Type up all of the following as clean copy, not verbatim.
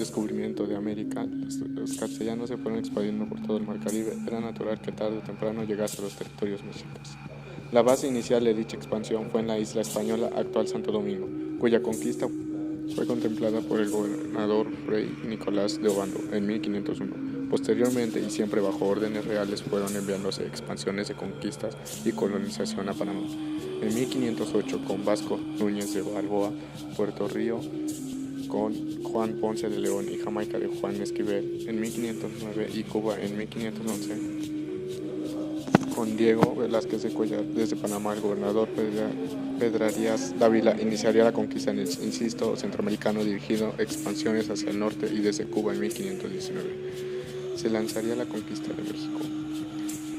descubrimiento de América, los castellanos se fueron expandiendo por todo el Mar Caribe. Era natural que tarde o temprano llegase a los territorios mexicas. La base inicial de dicha expansión fue en la isla española actual Santo Domingo, cuya conquista fue contemplada por el gobernador Fray Nicolás de Obando en 1501. Posteriormente, y siempre bajo órdenes reales, fueron enviándose expansiones de conquistas y colonización a Panamá. En 1508, con Vasco Núñez de Balboa, Puerto Río, con Juan Ponce de León y Jamaica de Juan Esquivel en 1509 y Cuba en 1511, con Diego Velázquez de Cuellar desde Panamá, el gobernador Pedrarias Dávila iniciaría la conquista en el insisto centroamericano, dirigiendo expansiones hacia el norte, y desde Cuba en 1519 se lanzaría la conquista de México.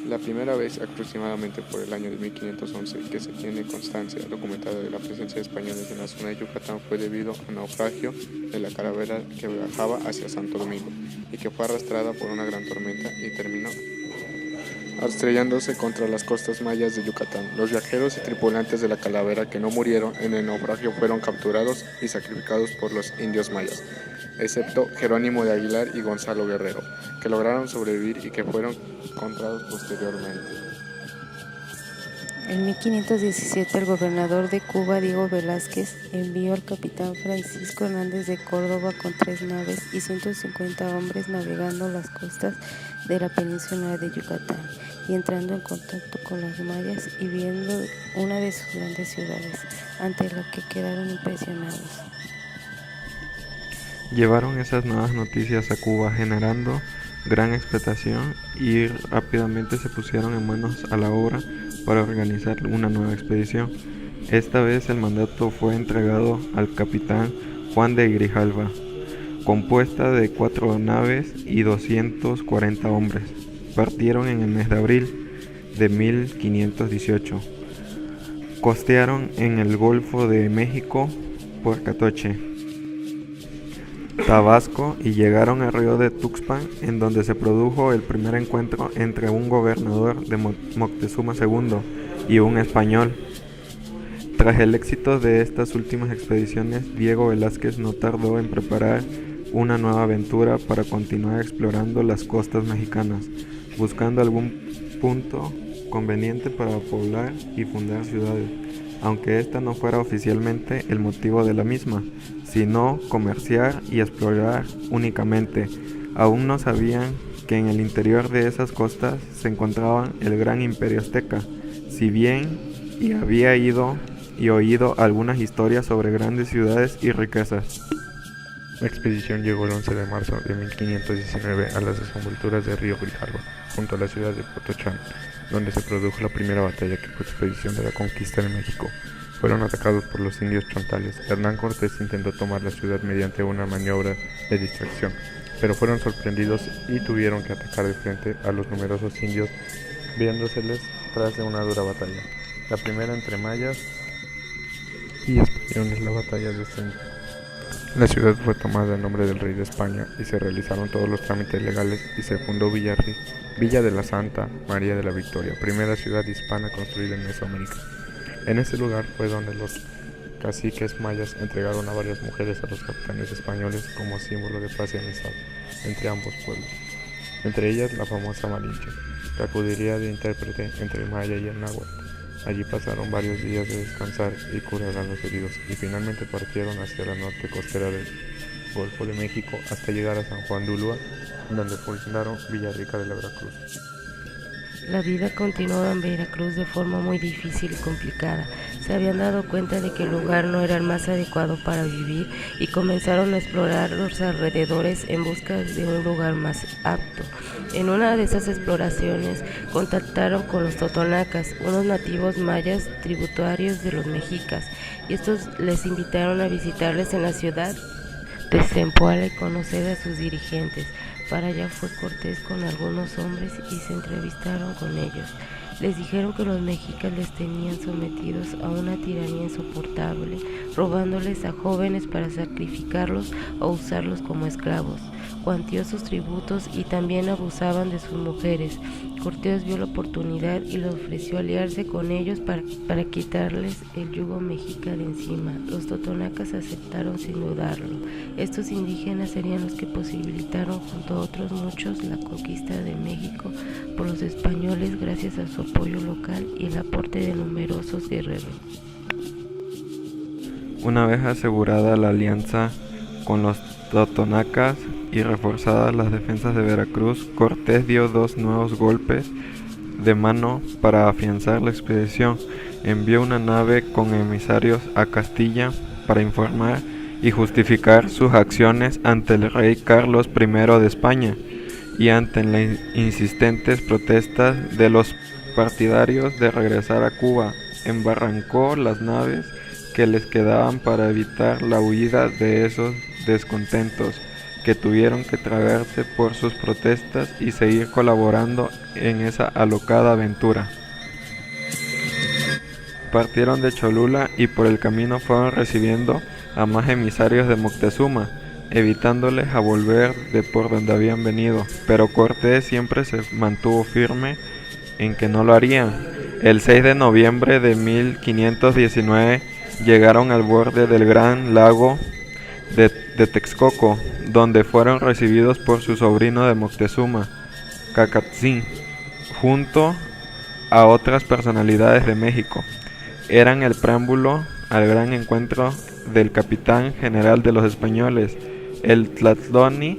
La primera vez, aproximadamente por el año de 1511, que se tiene constancia documentada de la presencia de españoles en la zona de Yucatán fue debido al naufragio de la caravela que viajaba hacia Santo Domingo y que fue arrastrada por una gran tormenta y terminó estrellándose contra las costas mayas de Yucatán. Los viajeros y tripulantes de la calavera que no murieron en el naufragio fueron capturados y sacrificados por los indios mayas, excepto Jerónimo de Aguilar y Gonzalo Guerrero, que lograron sobrevivir y que fueron encontrados posteriormente. En 1517, el gobernador de Cuba, Diego Velázquez, envió al capitán Francisco Hernández de Córdoba con 3 naves y 150 hombres navegando las costas de la península de Yucatán y entrando en contacto con los mayas y viendo una de sus grandes ciudades, ante la que quedaron impresionados. Llevaron esas nuevas noticias a Cuba, generando gran expectación, y rápidamente se pusieron en manos a la obra para organizar una nueva expedición. Esta vez el mandato fue entregado al capitán Juan de Grijalva, compuesta de 4 naves y 240 hombres. Partieron en el mes de abril de 1518. Costearon en el Golfo de México por Catoche, Tabasco, y llegaron al río de Tuxpan, en donde se produjo el primer encuentro entre un gobernador de Moctezuma II y un español. Tras el éxito de estas últimas expediciones, Diego Velázquez no tardó en preparar una nueva aventura para continuar explorando las costas mexicanas, buscando algún punto conveniente para poblar y fundar ciudades, aunque esta no fuera oficialmente el motivo de la misma, sino comerciar y explorar únicamente. Aún no sabían que en el interior de esas costas se encontraba el gran imperio azteca, si bien había oído algunas historias sobre grandes ciudades y riquezas. La expedición llegó el 11 de marzo de 1519 a las desenvolturas del río Grijalva, junto a la ciudad de Potochán, donde se produjo la primera batalla que fue expedición de la conquista de México. Fueron atacados por los indios chontales. Hernán Cortés intentó tomar la ciudad mediante una maniobra de distracción, pero fueron sorprendidos y tuvieron que atacar de frente a los numerosos indios, viéndoseles tras de una dura batalla. La primera entre mayas y españoles, la batalla de Ceuta. La ciudad fue tomada en nombre del rey de España y se realizaron todos los trámites legales y se fundó Villa de la Santa María de la Victoria, primera ciudad hispana construida en Mesoamérica. En ese lugar fue donde los caciques mayas entregaron a varias mujeres a los capitanes españoles como símbolo de paz y amistad entre ambos pueblos, entre ellas la famosa Malinche, que acudiría de intérprete entre el maya y el náhuatl. Allí pasaron varios días de descansar y curar a los heridos, y finalmente partieron hacia la norte costera del Golfo de México hasta llegar a San Juan de Ulúa, donde fundaron Villarrica de la Veracruz. La vida continuaba en Veracruz de forma muy difícil y complicada. Se habían dado cuenta de que el lugar no era el más adecuado para vivir y comenzaron a explorar los alrededores en busca de un lugar más apto. En una de esas exploraciones contactaron con los totonacas, unos nativos mayas tributarios de los mexicas, y estos les invitaron a visitarles en la ciudad de Zempoala y conocer a sus dirigentes. Para allá fue Cortés con algunos hombres y se entrevistaron con ellos. Les dijeron que los mexicas les tenían sometidos a una tiranía insoportable, robándoles a jóvenes para sacrificarlos o usarlos como esclavos, cuantiosos tributos, y también abusaban de sus mujeres. Cortés vio la oportunidad y le ofreció aliarse con ellos para quitarles el yugo mexica de encima. Los totonacas aceptaron sin dudarlo. Estos indígenas serían los que posibilitaron, junto a otros muchos, la conquista de México por los españoles gracias a su apoyo local y el aporte de numerosos guerreros. Una vez asegurada la alianza con los totonacas y reforzadas las defensas de Veracruz, Cortés dio 2 nuevos golpes de mano para afianzar la expedición. Envió una nave con emisarios a Castilla para informar y justificar sus acciones ante el rey Carlos I de España y ante las insistentes protestas de los partidarios de regresar a Cuba. Embarrancó las naves que les quedaban para evitar la huida de esos descontentos, que tuvieron que tragarse por sus protestas y seguir colaborando en esa alocada aventura. Partieron de Cholula y por el camino fueron recibiendo a más emisarios de Moctezuma, evitándoles a volver de por donde habían venido, pero Cortés siempre se mantuvo firme en que no lo harían. El 6 de noviembre de 1519 llegaron al borde del gran lago de Texcoco, donde fueron recibidos por su sobrino de Moctezuma, Cacatzin, junto a otras personalidades de México. Eran el preámbulo al gran encuentro del capitán general de los españoles, el Tlatoani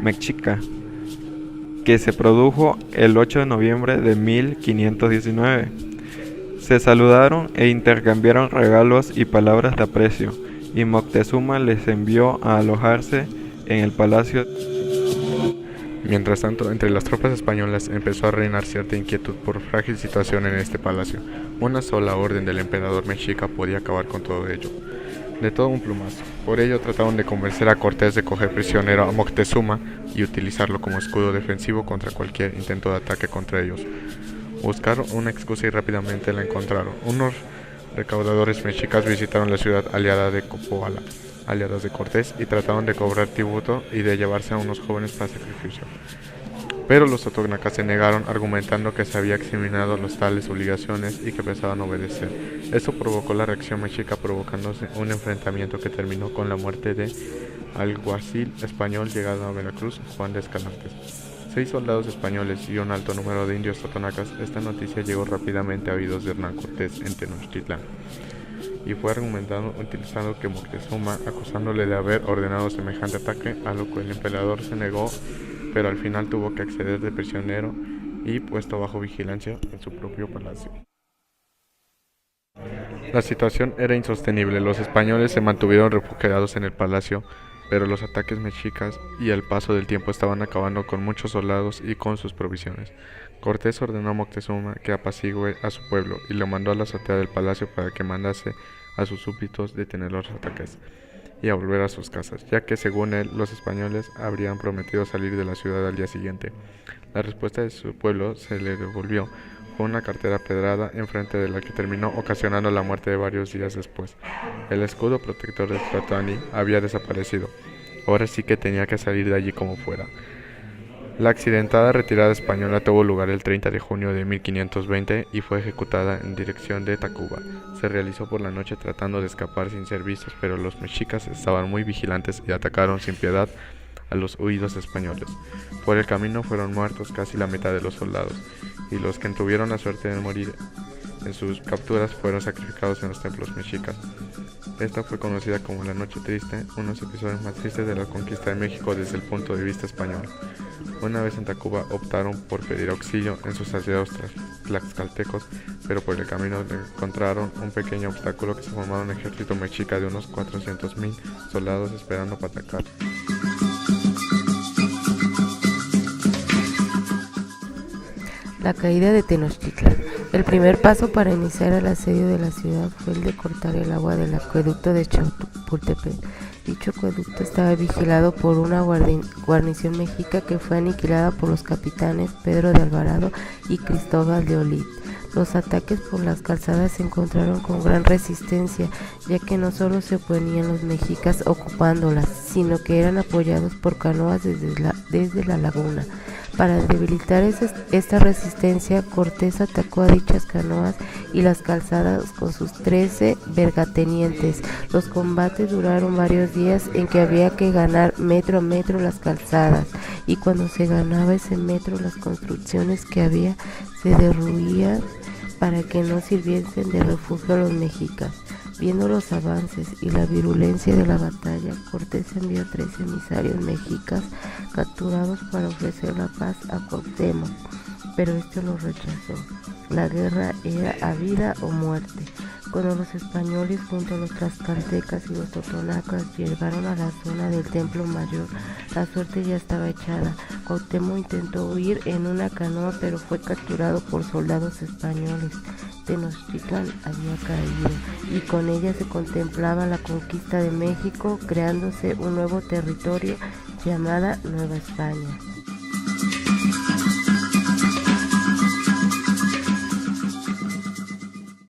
Mexica, que se produjo el 8 de noviembre de 1519. Se saludaron e intercambiaron regalos y palabras de aprecio, y Moctezuma les envió a alojarse en el palacio. Mientras tanto, entre las tropas españolas empezó a reinar cierta inquietud por frágil situación en este palacio. Una sola orden del emperador mexica podía acabar con todo ello, de todo un plumazo. Por ello trataron de convencer a Cortés de coger prisionero a Moctezuma y utilizarlo como escudo defensivo contra cualquier intento de ataque contra ellos. Buscaron una excusa y rápidamente la encontraron. Unos recaudadores mexicas visitaron la ciudad aliada de Copoala, aliados de Cortés, y trataron de cobrar tributo y de llevarse a unos jóvenes para sacrificio. Pero los totonacas se negaron, argumentando que se había examinado las tales obligaciones y que pensaban obedecer. Esto provocó la reacción mexica, provocándose un enfrentamiento que terminó con la muerte de alguacil español llegado a Veracruz, Juan de Escalantes. 6 soldados españoles y un alto número de indios totonacas. Esta noticia llegó rápidamente a oídos de Hernán Cortés en Tenochtitlán, y fue argumentado utilizando que Moctezuma, acusándole de haber ordenado semejante ataque, a lo que el emperador se negó, pero al final tuvo que acceder de prisionero y puesto bajo vigilancia en su propio palacio. La situación era insostenible. Los españoles se mantuvieron refugiados en el palacio, pero los ataques mexicas y el paso del tiempo estaban acabando con muchos soldados y con sus provisiones. Cortés ordenó a Moctezuma que apacigüe a su pueblo y lo mandó a la azotea del palacio para que mandase a sus súbditos detener los ataques y a volver a sus casas, ya que según él los españoles habrían prometido salir de la ciudad al día siguiente. La respuesta de su pueblo se le devolvió. Fue una cartera pedrada enfrente de la que terminó ocasionando la muerte de varios días después. El escudo protector de Tlatoani había desaparecido. Ahora sí que tenía que salir de allí como fuera. La accidentada retirada española tuvo lugar el 30 de junio de 1520 y fue ejecutada en dirección de Tacuba. Se realizó por la noche tratando de escapar sin ser vistos, pero los mexicas estaban muy vigilantes y atacaron sin piedad a los huidos españoles. Por el camino fueron muertos casi la mitad de los soldados, y los que tuvieron la suerte de morir en sus capturas fueron sacrificados en los templos mexicas. Esta fue conocida como la Noche Triste, uno de los episodios más tristes de la conquista de México desde el punto de vista español. Una vez en Tacuba optaron por pedir auxilio en sus aliados tlaxcaltecos, pero por el camino encontraron un pequeño obstáculo, que se formaba un ejército mexica de unos 400,000 soldados esperando para atacar. La caída de Tenochtitlán. El primer paso para iniciar el asedio de la ciudad fue el de cortar el agua del acueducto de Chapultepec. Dicho acueducto estaba vigilado por una guarnición mexica que fue aniquilada por los capitanes Pedro de Alvarado y Cristóbal de Olid. Los ataques por las calzadas se encontraron con gran resistencia, ya que no solo se oponían los mexicas ocupándolas, sino que eran apoyados por canoas desde la laguna. Para debilitar esta resistencia, Cortés atacó a dichas canoas y las calzadas con sus 13 bergatenientes. Los combates duraron varios días en que había que ganar metro a metro las calzadas, y cuando se ganaba ese metro, las construcciones que había se derruían para que no sirviesen de refugio a los mexicas. Viendo los avances y la virulencia de la batalla, Cortés envió 3 emisarios mexicas capturados para ofrecer la paz a Cuauhtémoc, pero este lo rechazó. La guerra era a vida o muerte. Cuando los españoles junto a los tlaxcaltecas y los totonacas llegaron a la zona del Templo Mayor, la suerte ya estaba echada. Cuauhtémoc intentó huir en una canoa, pero fue capturado por soldados españoles. Tenochtitlan había caído y con ella se contemplaba la conquista de México, creándose un nuevo territorio llamada Nueva España.